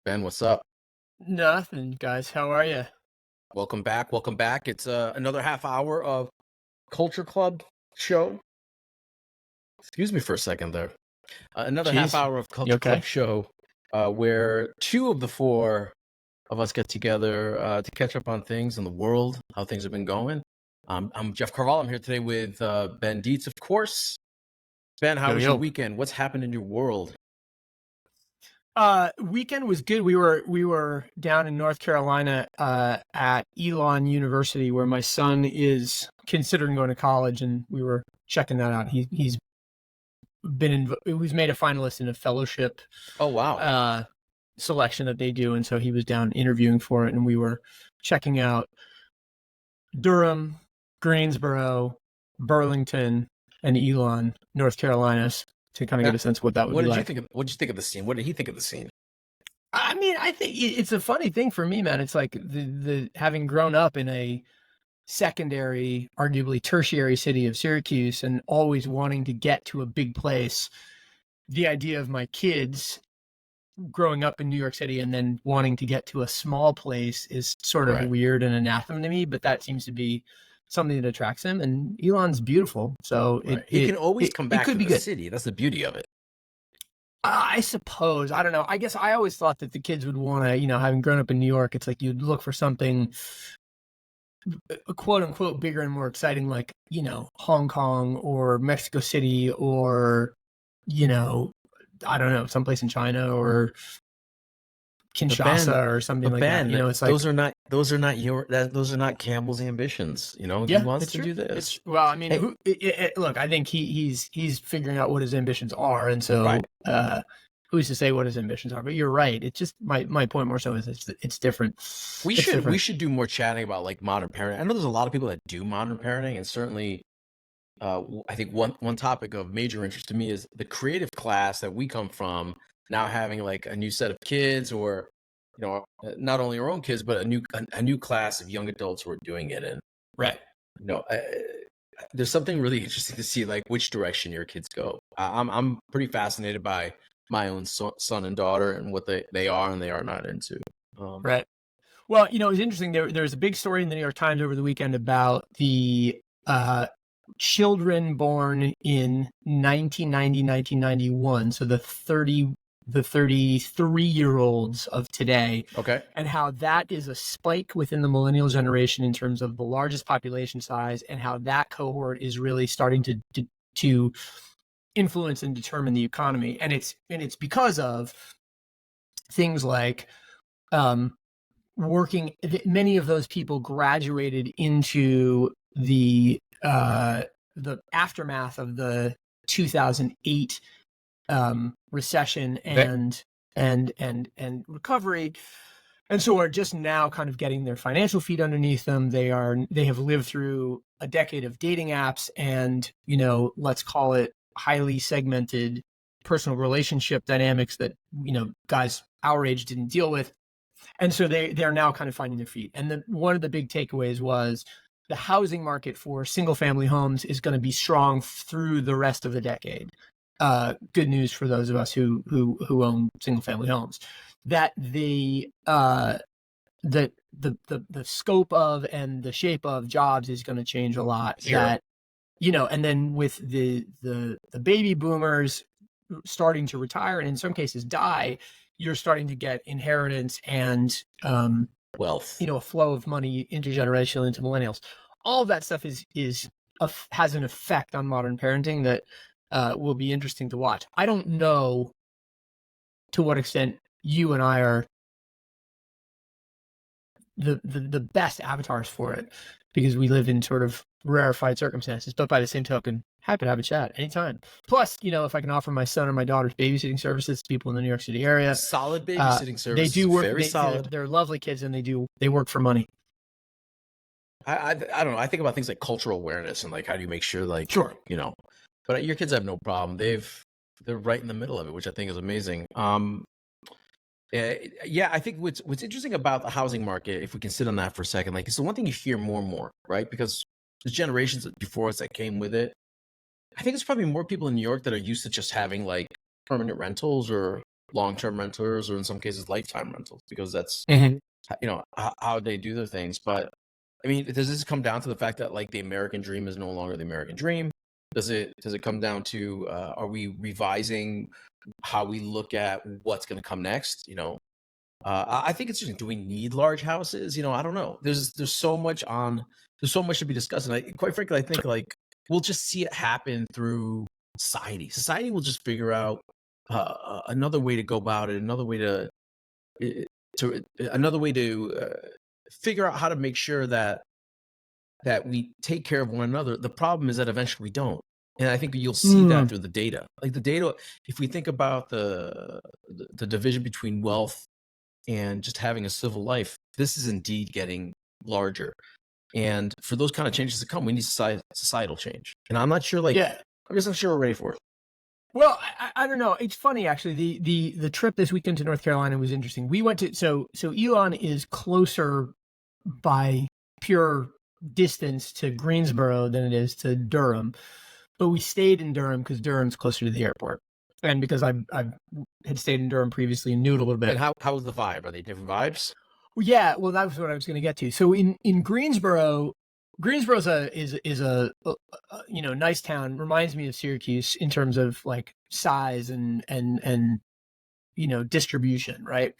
Ben, what's up? Nothing, guys. How are you? Welcome back. Welcome back. It's another half hour of Culture Club Show. Excuse me for a second there. Another half Jeez, hour of you Culture Club okay? Show, where two of the four of us get together to catch up on things in the world, how things have been going. I'm Jeff Carvalho. I'm here today with Ben Dietz, of course. Ben, how Yo, was your yo. weekend? What's happened in your world? Weekend was good. We were down in North Carolina at Elon University, where my son is considering going to college, and we were checking that out. He's made a finalist in a fellowship Oh, wow. selection that they do, and so he was down interviewing for it, and we were checking out Durham, Greensboro, Burlington, and Elon, North Carolinas, to kind of Uh, get a sense of what that would What be did you like. think what did you think of the scene? What did he think of the scene? I mean, I think it's a funny thing for me, man. It's like the having grown up in a secondary, arguably tertiary city of Syracuse and always wanting to get to a big place. The idea of my kids growing up in New York City and then wanting to get to a small place is sort of Right. weird and anathema to me, but that seems to be something that attracts him. And Elon's beautiful, so Right. He can always come it back could to be the good. city. That's the beauty of it. I suppose. I don't know. I guess I always thought that the kids would want to, having grown up in New York, it's like you'd look for something quote unquote bigger and more exciting, like, Hong Kong or Mexico City or, I don't know, someplace in China or But Ben, Kinshasa or something but like that. Ben, It's like, those are not Campbell's ambitions. He yeah, wants it's to true. do this. It's well, I mean, Hey, look, I think he's figuring out what his ambitions are, and right. so who's to say what his ambitions are? But you're right. It's just my point more so is it's different. We It's should we different. should do more chatting about like modern parenting. I know there's a lot of people that do modern parenting, and certainly I think one topic of major interest to me is the creative class that we come from now having like a new set of kids or not only our own kids but a new class of young adults who are doing it. And Right. you know I, there's something really interesting to see like which direction your kids go. I'm pretty fascinated by my own son and daughter and what they are and they are not into. Right. Well, it was interesting. There's a big story in the New York Times over the weekend about the children born in 1990, 1991. So the 33-year-olds of today, Okay. and how that is a spike within the millennial generation in terms of the largest population size, and how that cohort is really starting to influence and determine the economy. And it's because of things like working. Many of those people graduated into the aftermath of the 2008 recession and recovery, and so are just now kind of getting their financial feet underneath them. They have lived through a decade of dating apps and, let's call it highly segmented personal relationship dynamics that, guys our age didn't deal with. And so they're now kind of finding their feet. And one of the big takeaways was the housing market for single family homes is going to be strong through the rest of the decade. Good news for those of us who own single family homes. That the scope of and the shape of jobs is going to change a lot. Sure. That, and then with the baby boomers starting to retire and in some cases die, you're starting to get inheritance and Wealth. a flow of money intergenerational into millennials. All of that stuff has an effect on modern parenting that will be interesting to watch. I don't know to what extent you and I are the best avatars for it, because we live in sort of rarefied circumstances. But by the same token, happy to have a chat anytime. Plus, if I can offer my son or my daughter's babysitting services to people in the New York City area. Solid babysitting service. They do work. Very solid. They're lovely kids, and they work for money. I don't know. I think about things like cultural awareness and like how do you make sure like Sure. But your kids have no problem. They're right in the middle of it, which I think is amazing. Yeah, I think what's interesting about the housing market, if we can sit on that for a second, like it's the one thing you hear more and more, right? Because the generations before us that came with it, I think there's probably more people in New York that are used to just having like permanent rentals or long-term renters, or in some cases lifetime rentals, because that's Mhm. how they do their things. But I mean, does this come down to the fact that like the American dream is no longer the American dream? Does it come down to are we revising how we look at what's going to come next? I think it's just, do we need large houses? I don't know. There's so much to be discussed, and quite frankly, I think like we'll just see it happen through society. Society will just figure out another way to go about it, uh, another way to figure out how to make sure that we take care of one another. The problem is that eventually we don't. And I think you'll see that Mm. through the data. Like the data, if we think about the division between wealth and just having a civil life, this is indeed getting larger. And for those kind of changes to come, we need societal change. And I'm not sure, Yeah. I'm just not sure we're ready for it. Well, I don't know. It's funny actually. The trip this weekend to North Carolina was interesting. We went to so Elon is closer by pure distance to Greensboro than it is to Durham, but we stayed in Durham because Durham's closer to the airport, and because I had stayed in Durham previously and knew it a little bit. And how was the vibe? Are they different vibes? Yeah, well, that was what I was going to get to. So in Greensboro, Greensboro's is a nice town. Reminds me of Syracuse in terms of like size and distribution, right?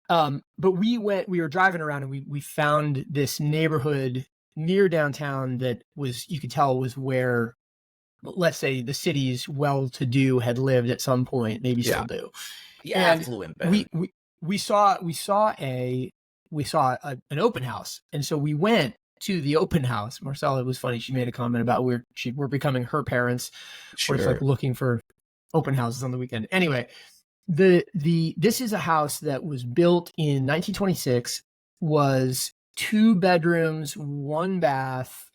But we were driving around and we found this neighborhood near downtown that you could tell was where, let's say, the city's well-to-do had lived at some point, maybe still do. The And affluent we saw an open house, and so we went to the open house. Marcella, it was funny. She made a comment about we're becoming her parents, Sure. where it's like looking for open houses on the weekend. Anyway, this is a house that was built in 1926, was 2 bedrooms, 1 bath,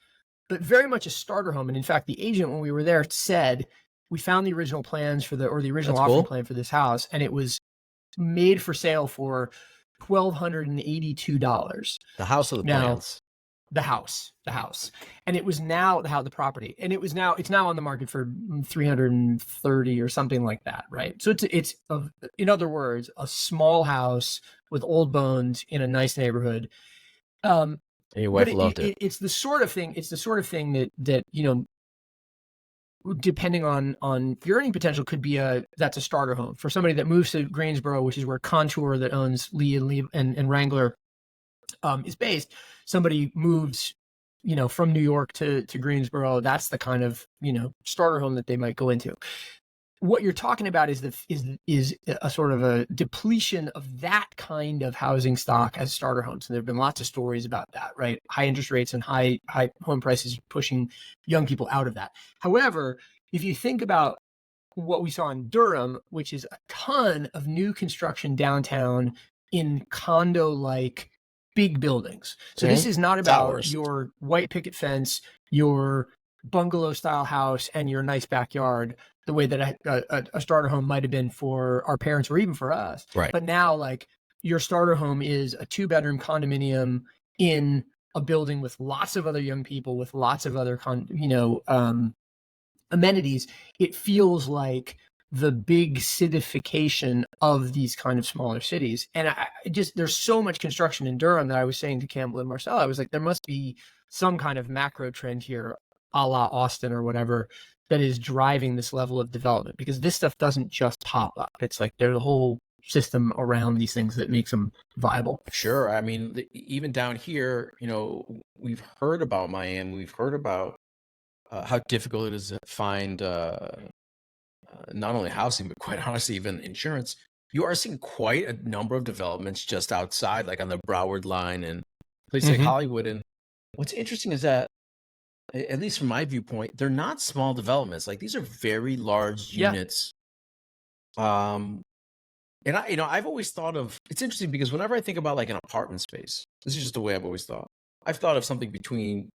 but very much a starter home. And in fact, the agent, when we were there, said we found the original plans the original offering plan for this house, and it was made for sale for $1,282. The house of the plans. The house, and it was now the property, and it's now on the market for 330 or something like that, right? So it's in other words, a small house with old bones in a nice neighborhood. And your wife loved it. It's the sort of thing. It's the sort of thing that depending on your earning potential, could be that's a starter home for somebody that moves to Greensboro, which is where Contour, that owns Lee and Wrangler, is based. Somebody moves, from New York to Greensboro. That's the kind of starter home that they might go into. What you're talking about is a sort of a depletion of that kind of housing stock as starter homes. And there have been lots of stories about that, right? High interest rates and high home prices pushing young people out of that. However, if you think about what we saw in Durham, which is a ton of new construction downtown in condo-like big buildings. So this is not about Towers. your white picket fence, your bungalow style house, and your nice backyard, the way that a starter home might have been for our parents or even for us. Right. But now, like, your starter home is a 2-bedroom condominium in a building with lots of other young people, with lots of other amenities. It feels like the big cityfication of these kind of smaller cities. And there's so much construction in Durham that I was saying to Campbell and Marcel, I was like, there must be some kind of macro trend here, a la Austin or whatever, that is driving this level of development, because this stuff doesn't just pop up. It's like there's a whole system around these things that makes them viable. Sure. I mean, even down here, we've heard about Miami. We've heard about how difficult it is to find not only housing, but quite honestly, even insurance. You are seeing quite a number of developments just outside, like on the Broward line and places like Hollywood. And what's interesting is that, at least from my viewpoint, they're not small developments. Like, these are very large units. And I've always thought of, it's interesting because whenever I think about like an apartment space, this is just the way I've always thought. I've thought of something between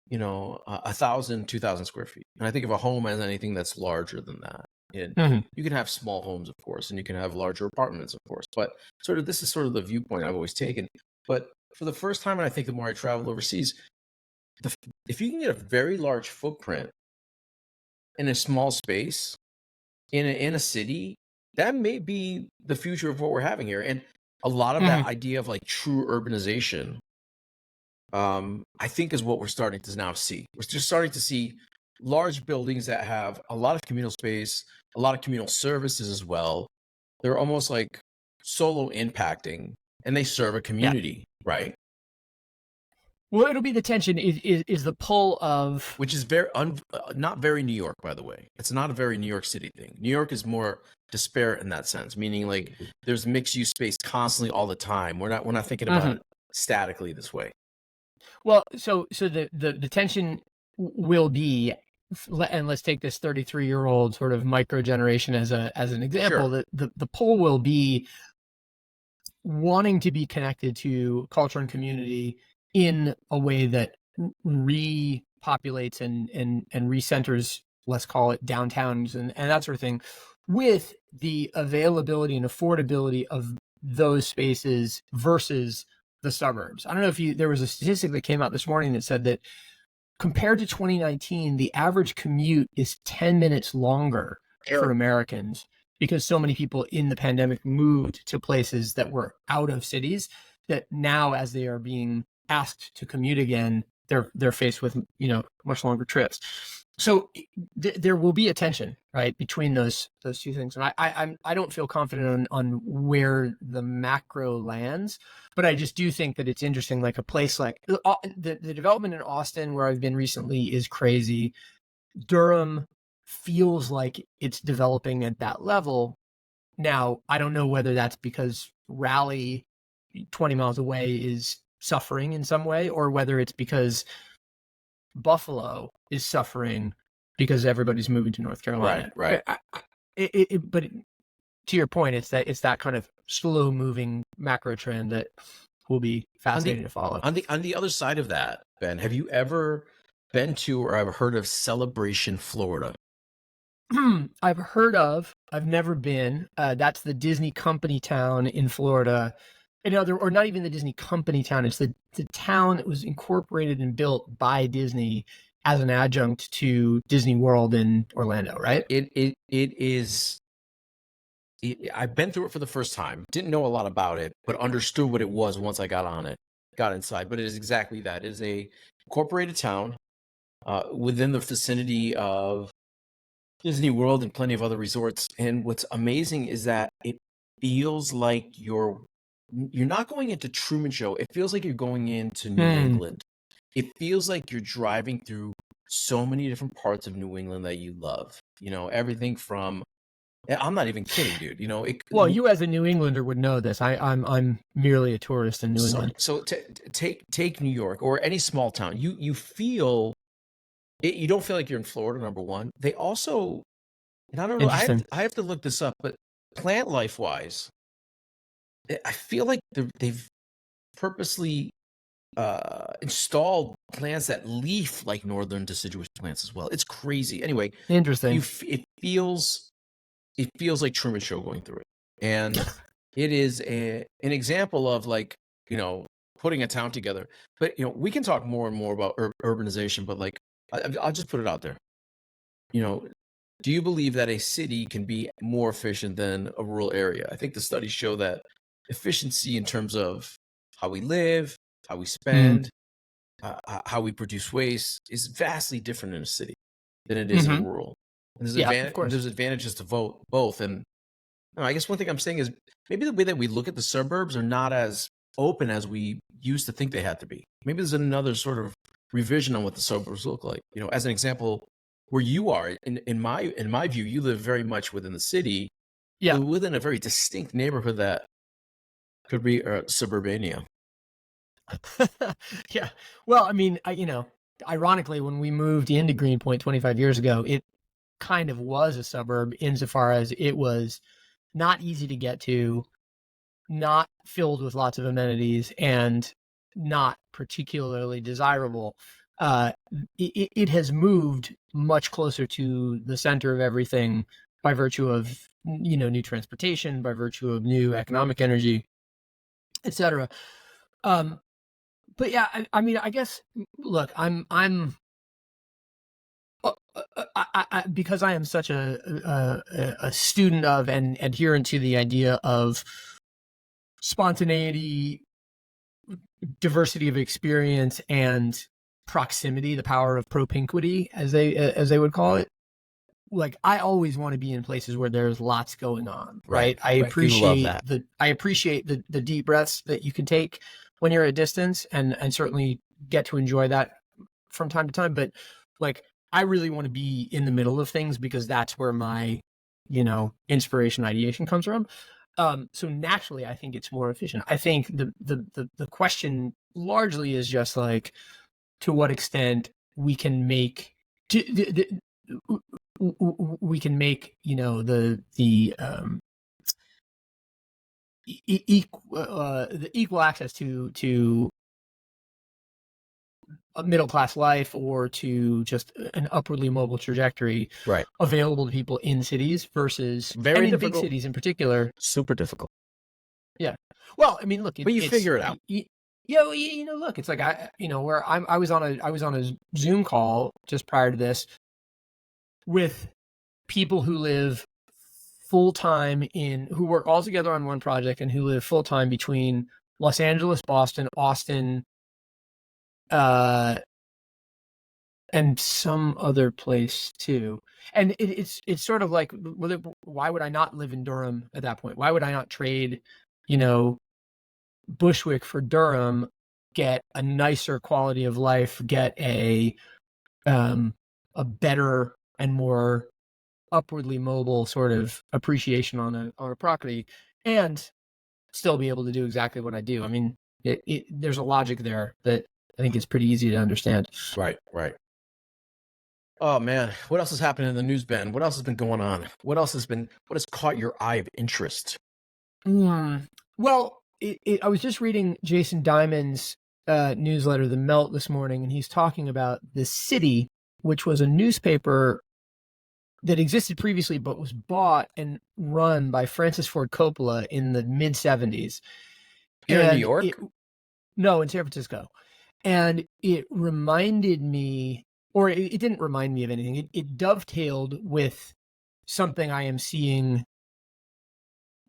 1,000, 2,000 square feet. And I think of a home as anything that's larger than that. And you can have small homes, of course, and you can have larger apartments, of course. But this is sort of the viewpoint I've always taken. But for the first time, and I think the more I travel overseas, if you can get a very large footprint in a small space, in a city, that may be the future of what we're having here. And a lot of that Mhm. idea of like true urbanization, I think is what we're starting to now see. We're just starting to see large buildings that have a lot of communal space, a lot of communal services as well. They're almost like solo impacting, and they serve a Yeah. community, right? Well, it'll be the tension is the pull of Which is not very New York, by the way. It's not a very New York City thing. New York is more disparate in that sense, meaning like there's mixed use space constantly all the time. We're not thinking about Mhm. it statically this way. Well, so the tension will be, and let's take this 33-year-old sort of micro generation as an example. Sure. That the pull will be wanting to be connected to culture and community in a way that repopulates and recenters, let's call it downtowns and that sort of thing, with the availability and affordability of those spaces versus the suburbs. I don't know if there was a statistic that came out this morning that said that compared to 2019, the average commute is 10 minutes longer for Americans because so many people in the pandemic moved to places that were out of cities, that now as they are being asked to commute again, they're faced with, much longer trips. So there will be a tension, right, between those two things. And I don't feel confident on where the macro lands, but I just do think that it's interesting. Like a place like the development in Austin, where I've been recently, is crazy. Durham feels like it's developing at that level. Now, I don't know whether that's because Raleigh, 20 miles away, is suffering in some way, or whether it's because Buffalo is suffering because everybody's moving to North Right, Carolina. right. But to your point, it's that kind of slow moving macro trend that will be On the fascinating to follow. on the other side of that, Ben, have you ever been to or ever heard of Celebration, Florida? I've never been. That's the Disney company town in Florida. Or not even the Disney company town. It's the town that was incorporated and built by Disney as an adjunct to Disney World in Orlando, right? It is. I've been through it for the first time. Didn't know a lot about it, but understood what it was once I got on it, got inside. But it is exactly that. It is a incorporated town within the vicinity of Disney World and plenty of other resorts. And what's amazing is that it feels like you're not going into Truman Show. It feels like you're going into New Hmm. England. It feels like you're driving through so many different parts of New England that you love. Everything from I'm not even kidding, dude. Well, you as a New Englander would know this. I'm merely a tourist in New so England. so take New York or any small town. You feel it, you don't feel like you're in Florida, number one. They also, and I don't know, Interesting. I have to look this up, but plant life wise, I feel like they've purposely installed plants that leaf like northern deciduous plants as well. It's crazy. Anyway, Interesting. it feels like Truman Show going through it, and it is an example of like putting a town together. But we can talk more and more about urbanization, but like I'll just put it out there. You know, do you believe that a city can be more efficient than a rural area? I think the studies show that efficiency in terms of how we live, how we Hmm. spend, how we produce waste is vastly different in a city than it is in a Hmm. rural. And Yeah, of course. there's advantages to vote both. And I guess one thing I'm saying is maybe the way that we look at the suburbs are not as open as we used to think they had to be. Maybe there's another sort of revision on what the suburbs look like. As an example, where you are in my view, you live very much within the city, Yeah. but within a very distinct neighborhood that could be suburbania. Yeah. Well, I mean, ironically, when we moved into Greenpoint 25 years ago, it kind of was a suburb insofar as it was not easy to get to, not filled with lots of amenities, and not particularly desirable. Uh, it has moved much closer to the center of everything by virtue of new transportation, by virtue of new economic energy, etc. Um, but yeah, I mean, I guess look, I'm Because I am such a student of and adherent to the idea of spontaneity, diversity of experience, and proximity, the power of propinquity, as they would call it. Like, I always want to be in places where there's lots going on, right? I Right. People love appreciate that. the deep breaths that you can take when you're at a distance, and certainly get to enjoy that from time to time. But like, I really want to be in the middle of things because that's where my, inspiration, ideation comes from. So naturally, I think it's more efficient. I think the question largely is just like, to what extent we can make we can make the equal access to a middle class life, or to just an upwardly mobile trajectory, Right. available to people in cities versus Very and in big difficult. cities in particular. Super difficult. Yeah. Well, I mean, look, But you figure it out. Look, it's like where I was on a Zoom call just prior to this with people who live full time who work all together on one project, and who live full time between Los Angeles, Boston, Austin, and some other place too. And it's sort of like, why would I not live in Durham at that point? Why would I not trade, Bushwick for Durham, get a nicer quality of life, get a better and more upwardly mobile sort of appreciation on a property, and still be able to do exactly what I do? I mean, there's a logic there that I think is pretty easy to understand. Right. Oh man, what else has happened in the news, Ben? What else has been going on? What has caught your eye of interest? Well, I was just reading Jason Diamond's newsletter, The Melt, this morning, and he's talking about The City, which was a newspaper that existed previously but was bought and run by Francis Ford Coppola in the mid 70s. Here in New York? No, in San Francisco. And it reminded me, or it didn't remind me of anything. It dovetailed with something I am seeing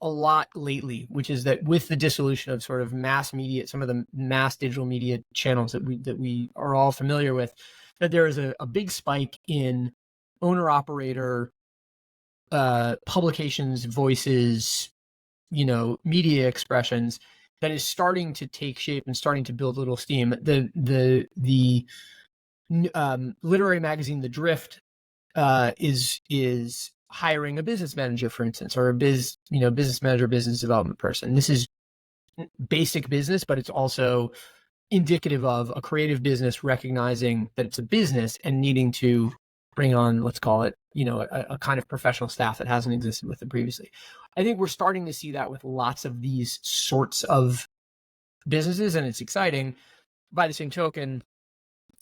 a lot lately, which is that with the dissolution of sort of mass media, some of the mass digital media channels that we are all familiar with, that there is a big spike in owner operator publications, voices, media expressions, that is starting to take shape and starting to build a little steam. The literary magazine The Drift is hiring a business manager, for instance, or a business manager, business development person. This is basic business, but it's also indicative of a creative business recognizing that it's a business and needing to bring on, let's call it, a kind of professional staff that hasn't existed with them previously. I think we're starting to see that with lots of these sorts of businesses, and it's exciting. By the same token,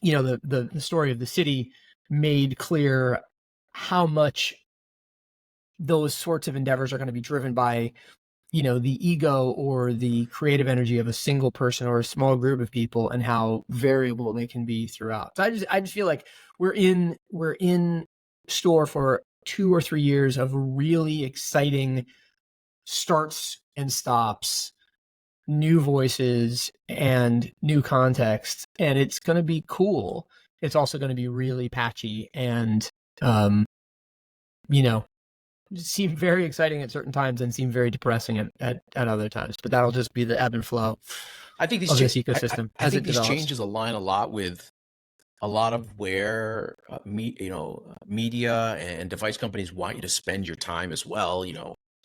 the story of The City made clear how much those sorts of endeavors are going to be driven by, the ego or the creative energy of a single person or a small group of people, and how variable they can be throughout. So I just feel like we're in store for 2 or 3 years of really exciting starts and stops, new voices and new context, and it's going to be cool. It's also going to be really patchy and seem very exciting at certain times and seem very depressing at other times. But that'll just be the ebb and flow. I think of this ecosystem. I think these changes align a lot with a lot of where media and device companies want you to spend your time as well.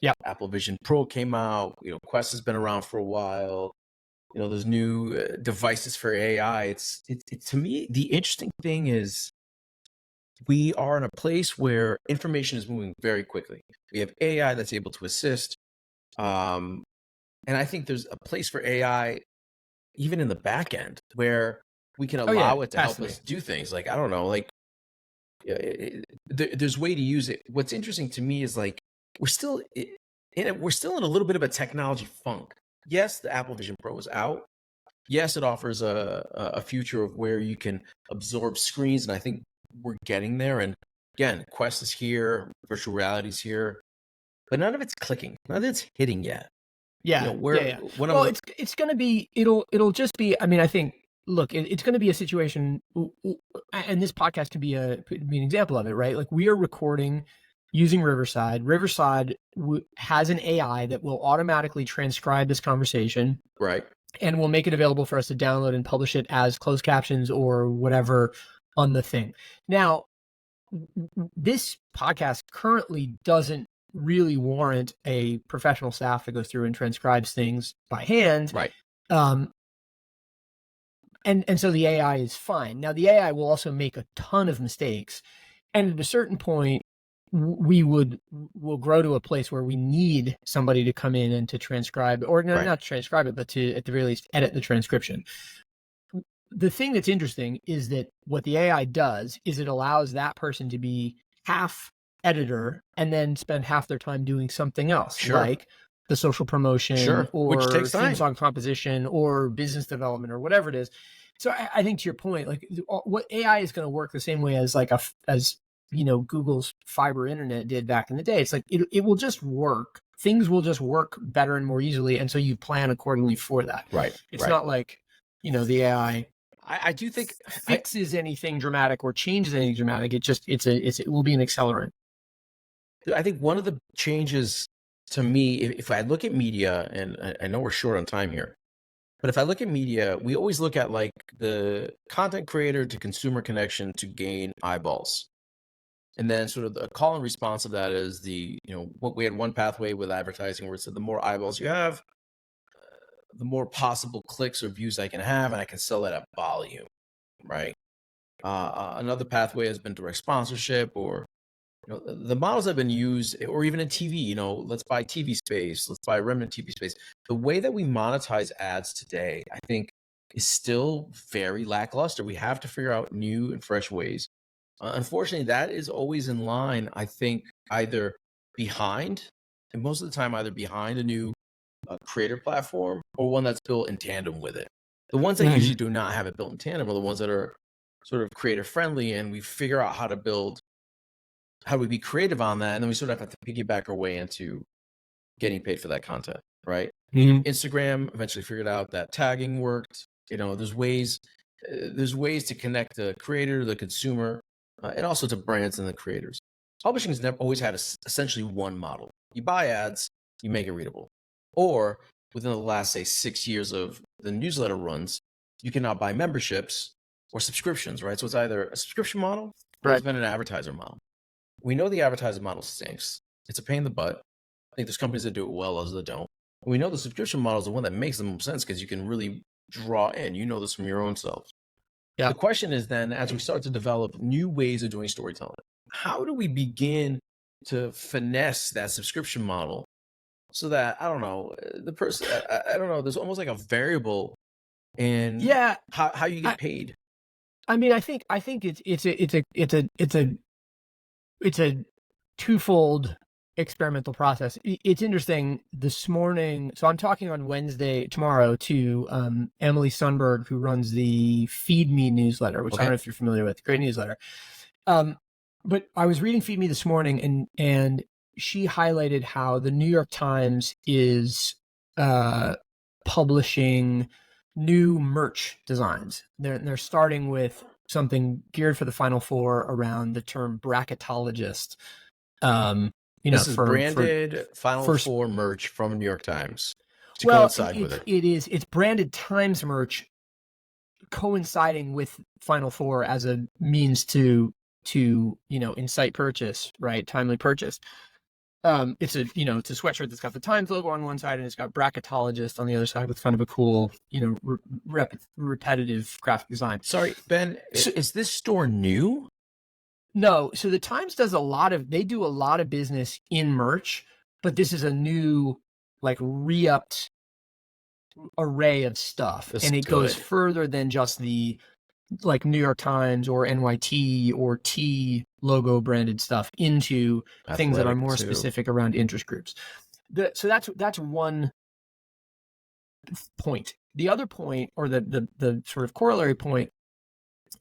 Yeah. Apple Vision Pro came out. Quest has been around for a while. There's new devices for AI. It's to me, the interesting thing is we are in a place where information is moving very quickly. We have AI that's able to assist. And I think there's a place for AI even in the back end where we can allow it to help us do things. Like, I don't know, like there's a way to use it. What's interesting to me is like, we're still in a little bit of a technology funk. Yes, the Apple Vision Pro is out. Yes, it offers a future of where you can absorb screens. And I think we're getting there. And again, Quest is here, virtual reality's here, but none of it's clicking. None of it's hitting yet. Yeah, yeah. Well, it's going to be, it'll just be, I mean, I think, look, it's going to be a situation, and this podcast can be an example of it, right? Like, we are recording using Riverside. Riverside has an AI that will automatically transcribe this conversation. Right. And will make it available for us to download and publish it as closed captions or whatever on the thing. Now, this podcast currently doesn't really warrant a professional staff that goes through and transcribes things by hand. Right. And so the AI is fine. Now, the AI will also make a ton of mistakes. And at a certain point, we'll grow to a place where we need somebody to come in and to transcribe, or not transcribe it, but to, at the very least, edit the transcription. The thing that's interesting is that what the AI does is it allows that person to be half editor and then spend half their time doing something else, like the social promotion or which takes time. Theme song composition or business development or whatever it is. So I think, to your point, like, what AI is going to work the same way as Google's fiber internet did back in the day. It's like it will just work. Things will just work better and more easily, and so you plan accordingly for that. Right. It's not like the AI. I do think fixes anything dramatic or changes anything dramatic. It will be an accelerant. I think one of the changes to me, if I look at media, and I know we're short on time here, but if I look at media, we always look at like the content creator to consumer connection to gain eyeballs. And then sort of the call and response of that is we had one pathway with advertising where it said the more eyeballs you have, the more possible clicks or views I can have, and I can sell that at volume, right? Another pathway has been direct sponsorship, or the models have been used, or even in TV. Let's buy TV space, let's buy remnant TV space. The way that we monetize ads today, I think, is still very lackluster. We have to figure out new and fresh ways. Unfortunately, that is always in line, I think, either behind, and most of the time either behind a new creator platform or one that's built in tandem with it. The ones that usually do not have it built in tandem are the ones that are sort of creator friendly, and we figure out how do we be creative on that, and then we sort of have to piggyback our way into getting paid for that content, right? Instagram eventually figured out that tagging worked. There's ways to connect the creator, the consumer, and also to brands and the creators. Publishing has always had essentially one model. You buy ads, you make it readable. Or within the last, say, 6 years of the newsletter runs, you can now buy memberships or subscriptions, right? So it's either a subscription model or it's been an advertiser model. We know the advertiser model stinks. It's a pain in the butt. I think there's companies that do it well, others that don't. And we know the subscription model is the one that makes the most sense because you can really draw in. You know this from your own self. Yeah. The question is then, as we start to develop new ways of doing storytelling, how do we begin to finesse that subscription model so that, I don't know, there's almost like a variable in how you get paid? I mean, I think it's a twofold experimental process. It's interesting. This morning, so I'm talking on tomorrow to Emily Sundberg, who runs the Feed Me newsletter, which I don't know if you're familiar with. Great newsletter. But I was reading Feed Me this morning, and she highlighted how the New York Times is publishing new merch designs. They're starting with something geared for the Final Four around the term bracketologist. This is branded Final Four merch from New York Times to coincide with it. It's branded Times merch coinciding with Final Four as a means to incite purchase, right? Timely purchase. It's a sweatshirt that's got the Times logo on one side and it's got bracketologist on the other side with kind of a cool, repetitive graphic design. Sorry, Ben, is this store new? No. So the Times does they do a lot of business in merch, but this is a new, like, re-upped array of stuff. It goes further than just the, like, New York Times or NYT or T logo branded stuff into athletic things that are more specific around interest groups. So that's one point. The other point, or the sort of corollary point,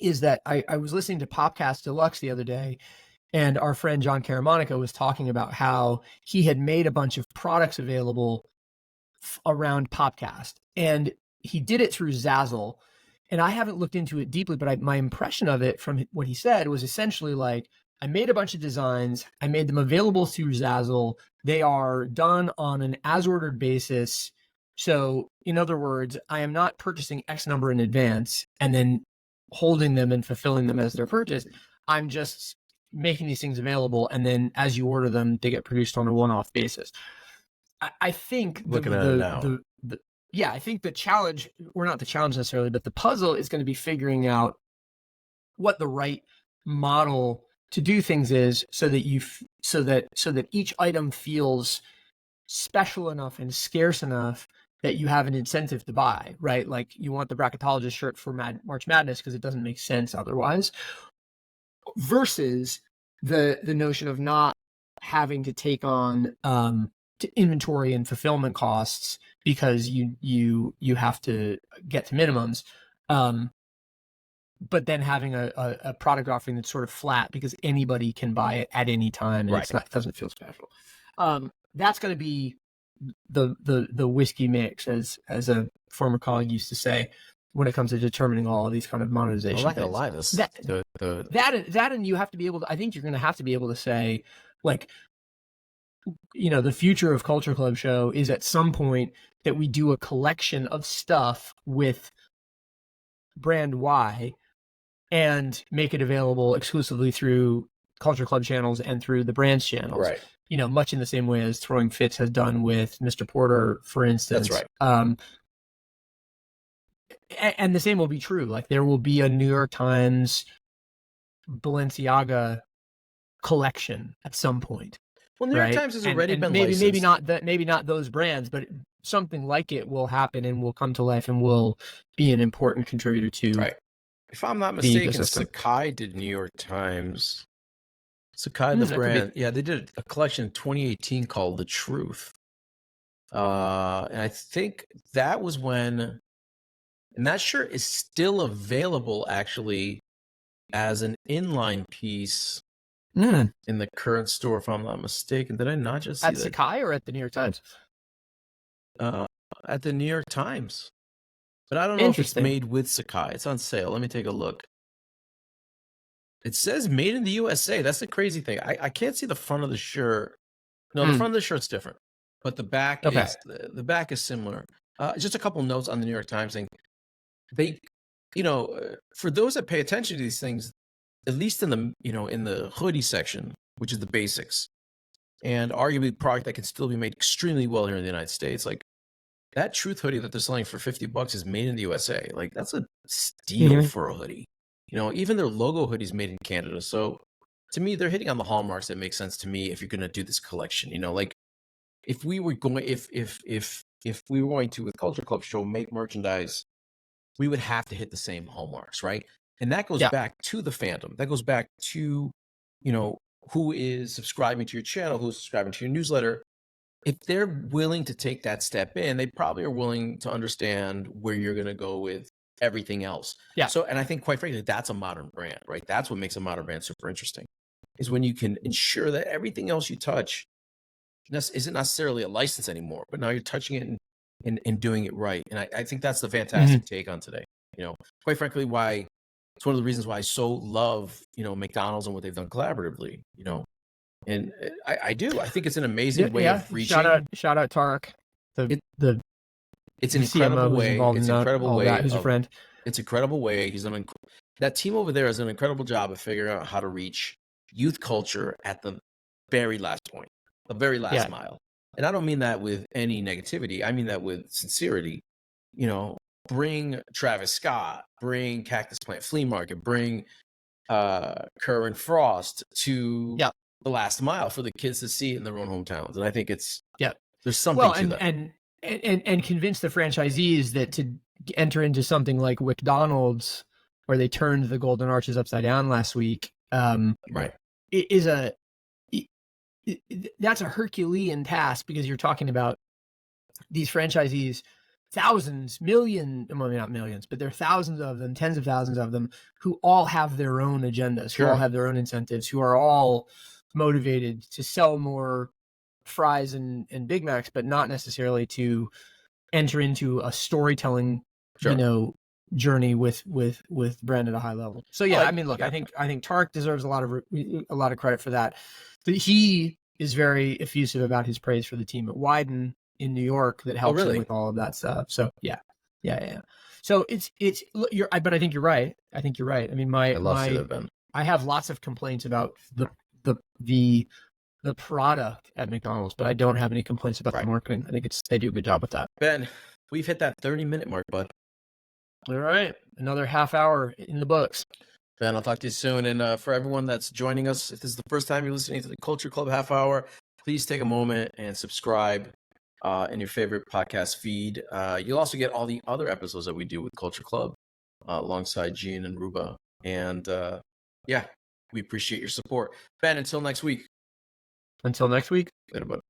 is that I was listening to Popcast Deluxe the other day, and our friend John Caramonica was talking about how he had made a bunch of products available around Popcast, and he did it through Zazzle. And I haven't looked into it deeply, but my impression of it from what he said was essentially like, I made a bunch of designs, I made them available through Zazzle. They are done on an as ordered basis. So, in other words, I am not purchasing X number in advance and then holding them and fulfilling them as they're purchased. I'm just making these things available, and then as you order them, they get produced on a one-off basis. I think Looking at it now. I think the challenge, or not the challenge necessarily, but the puzzle is going to be figuring out what the right model to do things is, so that each item feels special enough and scarce enough that you have an incentive to buy, right? Like you want the bracketologist shirt for March Madness because it doesn't make sense otherwise, versus the notion of not having to take on inventory and fulfillment costs because you have to get to minimums, but then having a product offering that's sort of flat because anybody can buy it at any time, and it doesn't feel special. That's going to be the whiskey mix, as a former colleague used to say, when it comes to determining all of these kind of monetization. I'm not going to lie, that and you have to be able to, I think you're going to have to be able to say, like, the future of Culture Club Show is at some point that we do a collection of stuff with brand Y and make it available exclusively through Culture Club channels and through the brand's channels. Right. Much in the same way as Throwing Fits has done with Mr. Porter, for instance. That's right. And the same will be true. Like there will be a New York Times Balenciaga collection at some point. Well, New York Times has already been licensed. Maybe not those brands, but something like it will happen and will come to life and will be an important contributor to. Right. If I'm not mistaken, Sakai did New York Times. Sakai, the brand, they did a collection in 2018 called The Truth. And I think that was when, and that shirt is still available actually as an inline piece in the current store, if I'm not mistaken. Did I not just see at Sakai or at the New York Times? At the New York Times. But I don't know if it's made with Sakai. It's on sale. Let me take a look. It says made in the USA. That's the crazy thing. I can't see the front of the shirt. No, the front of the shirt's different, but the back is the back is similar. Just a couple notes on the New York Times thing. They, for those that pay attention to these things, at least in the hoodie section, which is the basics, and arguably product that can still be made extremely well here in the United States, like that Truth hoodie that they're selling for $50 is made in the USA. Like that's a steal for a hoodie. Even their logo hoodies made in Canada. So to me, they're hitting on the hallmarks that make sense to me if you're going to do this collection. Like if we were going, if we were going to, with Culture Club Show, make merchandise, we would have to hit the same hallmarks, right? And that goes back to the fandom. That goes back to, who is subscribing to your channel, who's subscribing to your newsletter. If they're willing to take that step in, they probably are willing to understand where you're going to go with everything else. Yeah. So, and I think quite frankly, that's a modern brand, right? That's what makes a modern brand super interesting, is when you can ensure that everything else you touch isn't necessarily a license anymore, but now you're touching it and doing it right. And I think that's the fantastic take on today. Quite frankly, why it's one of the reasons why I so love, McDonald's and what they've done collaboratively, and I do. I think it's an amazing way of reaching. Shout out Tarek. It's an incredible way. It's an incredible way. He's a friend. It's an incredible way. That team over there has done an incredible job of figuring out how to reach youth culture at the very last point, the very last mile. And I don't mean that with any negativity. I mean that with sincerity. Bring Travis Scott, bring Cactus Plant Flea Market, bring Kerr and Frost to the last mile for the kids to see in their own hometowns. And I think there's something to that. And convince the franchisees that to enter into something like McDonald's, where they turned the Golden Arches upside down last week, right, that's a Herculean task, because you're talking about these franchisees thousands, well, not millions, but there are thousands of them, tens of thousands of them, who all have their own agendas, who all have their own incentives, who are all motivated to sell more fries and Big Macs, but not necessarily to enter into a storytelling, journey with Brand at a high level. So yeah, I mean, look, I think Tarek deserves a lot of credit for that. He is very effusive about his praise for the team at Wyden in New York that helps him with all of that stuff. So yeah. So but I think you're right. I mean, I have lots of complaints about the product at McDonald's, but I don't have any complaints about the marketing. I think they do a good job with that. Ben, we've hit that 30-minute mark, bud. All right, another half hour in the books. Ben, I'll talk to you soon. And for everyone that's joining us, if this is the first time you're listening to the Culture Club Half Hour, please take a moment and subscribe in your favorite podcast feed. You'll also get all the other episodes that we do with Culture Club alongside Jian and Ruba. And we appreciate your support. Ben, until next week. Later, bud.